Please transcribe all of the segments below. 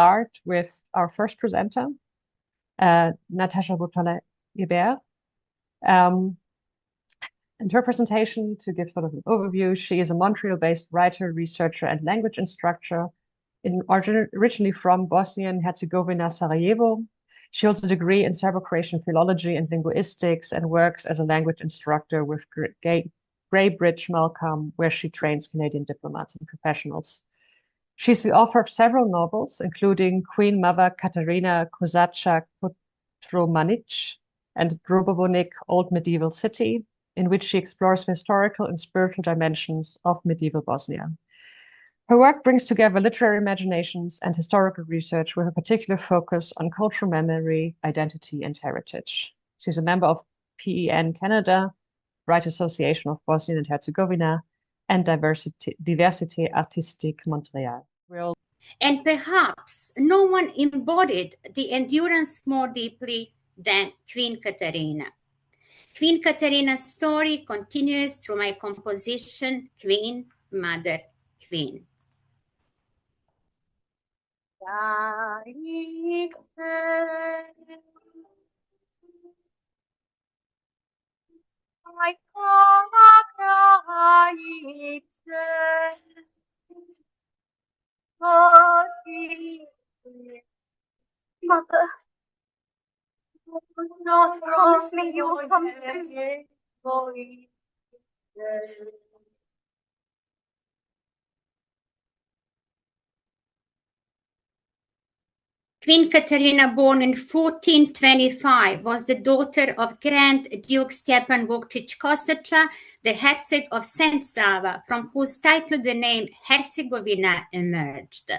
start with our first presenter, Natasha Butala-Gebert. In her presentation, to give sort of an overview, she is a Montreal-based writer, researcher, and language instructor, originally from Bosnia and Herzegovina, Sarajevo. She holds a degree in Serbo-Croatian philology and linguistics and works as a language instructor with Greybridge Malcolm, where she trains Canadian diplomats and professionals. She's the author of several novels, including Queen Mother Katarina Kosača-Kotromanić and Dubrovnik, Old Medieval City, in which she explores the historical and spiritual dimensions of medieval Bosnia. Her work brings together literary imaginations and historical research with a particular focus on cultural memory, identity, and heritage. She's a member of PEN Canada, Writers Association of Bosnia and Herzegovina, and Diversité Artistique Montréal. And perhaps no one embodied the endurance more deeply than Queen Katarina. Queen Katarina's story continues through my composition, Queen, Mother, Queen. Mother, promise me you will come soon. Queen Katarina, born in 1425, was the daughter of Grand Duke Stjepan Vukčić Kosača, the Herceg of St. Sava, from whose title the name Herzegovina emerged.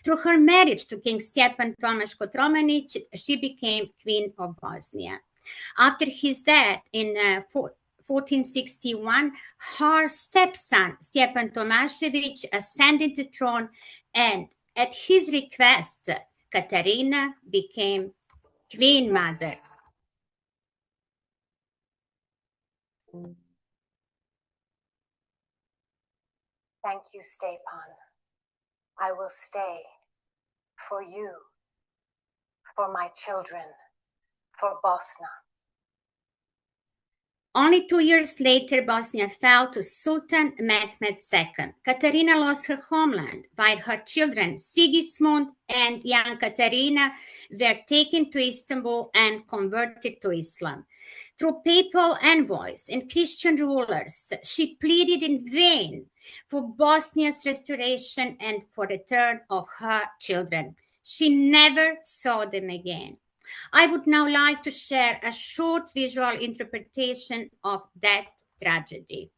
Through her marriage to King Stjepan Tomaš Kotromanić, she became Queen of Bosnia. After his death in 1461, her stepson Stjepan Tomašević ascended the throne, and at his request, Katarina became Queen Mother. Thank you, Stjepan. I will stay for you, for my children, for Bosnia. Only 2 years later, Bosnia fell to Sultan Mehmed II. Katarina lost her homeland, while her children, Sigismund and young Katarina, were taken to Istanbul and converted to Islam. Through papal envoys and Christian rulers, she pleaded in vain for Bosnia's restoration and for the return of her children. She never saw them again. I would now like to share a short visual interpretation of that tragedy.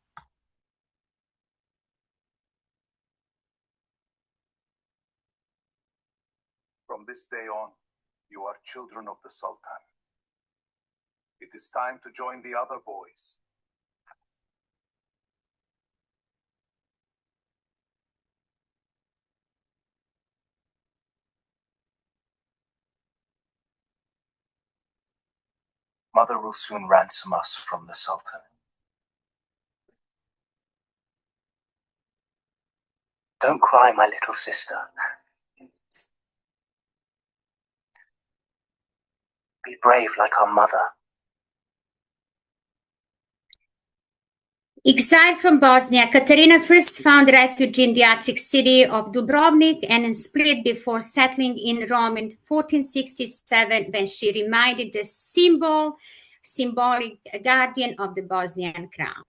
From this day on, you are children of the Sultan. It is time to join the other boys. Mother will soon ransom us from the Sultan. Don't cry, my little sister. Be brave like our mother. Exiled from Bosnia, Katarina first found refuge in the Attic city of Dubrovnik and in Split before settling in Rome in 1467, when she remained the symbolic guardian of the Bosnian crown.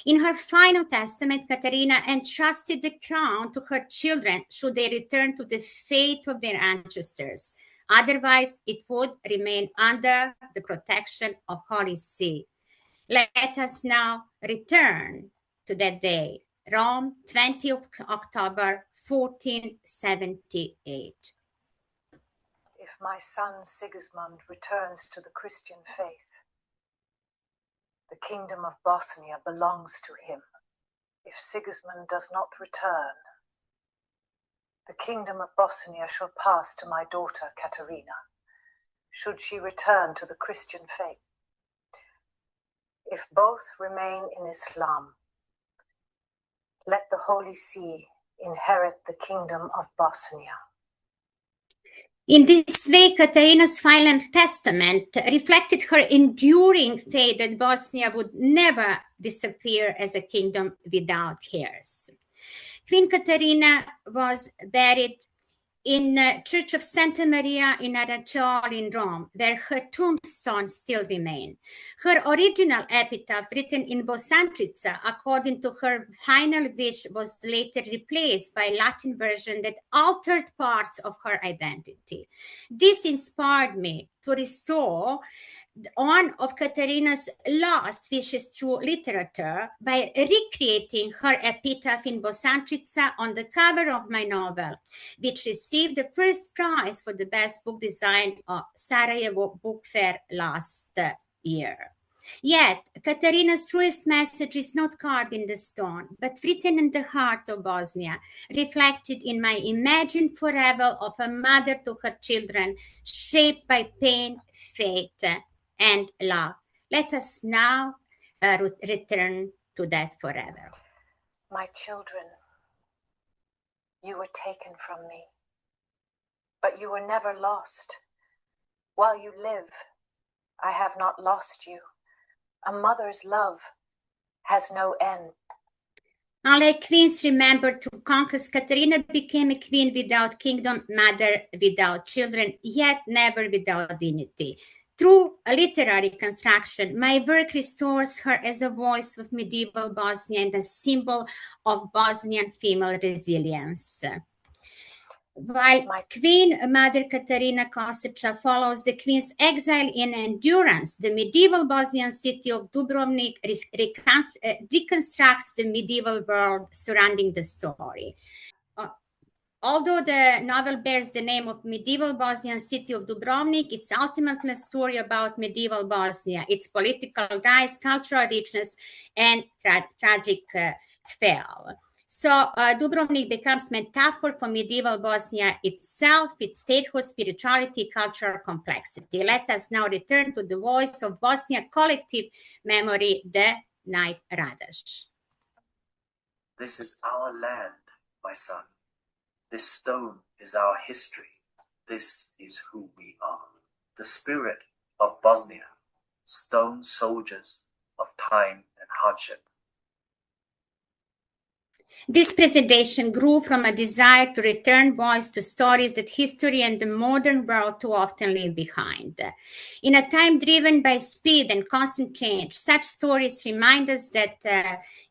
In her final testament, Katarina entrusted the crown to her children should they return to the faith of their ancestors. Otherwise, it would remain under the protection of Holy See. Let us now return to that day, Rome, 20th October, 1478. If my son Sigismund returns to the Christian faith, the kingdom of Bosnia belongs to him. If Sigismund does not return, the kingdom of Bosnia shall pass to my daughter Katarina, should she return to the Christian faith. If both remain in Islam, let the Holy See inherit the kingdom of Bosnia. In this way, Katarina's final testament reflected her enduring faith that Bosnia would never disappear as a kingdom without heirs. Queen Katarina was buried in the Church of Santa Maria in Aracciolo in Rome, where her tombstone still remains. Her original epitaph, written in Bosančica, according to her final wish, was later replaced by a Latin version that altered parts of her identity. This inspired me to restore one of Katarina's last wishes through literature by recreating her epitaph in Bosančica on the cover of my novel, which received the first prize for the best book design of Sarajevo Book Fair last year. Yet, Katarina's truest message is not carved in the stone, but written in the heart of Bosnia, reflected in my imagined forever of a mother to her children, shaped by pain, faith, and love. Let us now return to that forever. My children, you were taken from me, but you were never lost. While you live, I have not lost you. A mother's love has no end. Unlike queens remembered to conquest, Katarina became a queen without kingdom, mother without children, yet never without dignity. Through a literary construction, my work restores her as a voice of medieval Bosnia and a symbol of Bosnian female resilience. While Queen Mother Katarina Kosača follows the queen's exile in endurance, the medieval Bosnian city of Dubrovnik reconstructs the medieval world surrounding the story. Although the novel bears the name of medieval Bosnian city of Dubrovnik, it's ultimately a story about medieval Bosnia, its political rise, cultural richness, and tragic fall. So Dubrovnik becomes metaphor for medieval Bosnia itself, its statehood, spirituality, cultural complexity. Let us now return to the voice of Bosnia collective memory, the Night Radash. This is our land, my son. This stone is our history. This is who we are. The spirit of Bosnia, stone soldiers of time and hardship. This presentation grew from a desire to return voice to stories that history and the modern world too often leave behind. In a time driven by speed and constant change, such stories remind us that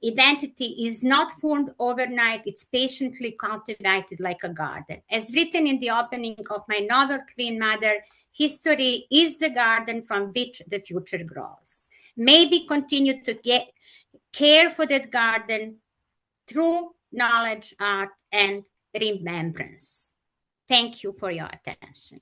identity is not formed overnight, it's patiently cultivated like a garden. As written in the opening of my novel, Queen Mother, history is the garden from which the future grows. May we continue to care for that garden through knowledge, art, and remembrance. Thank you for your attention.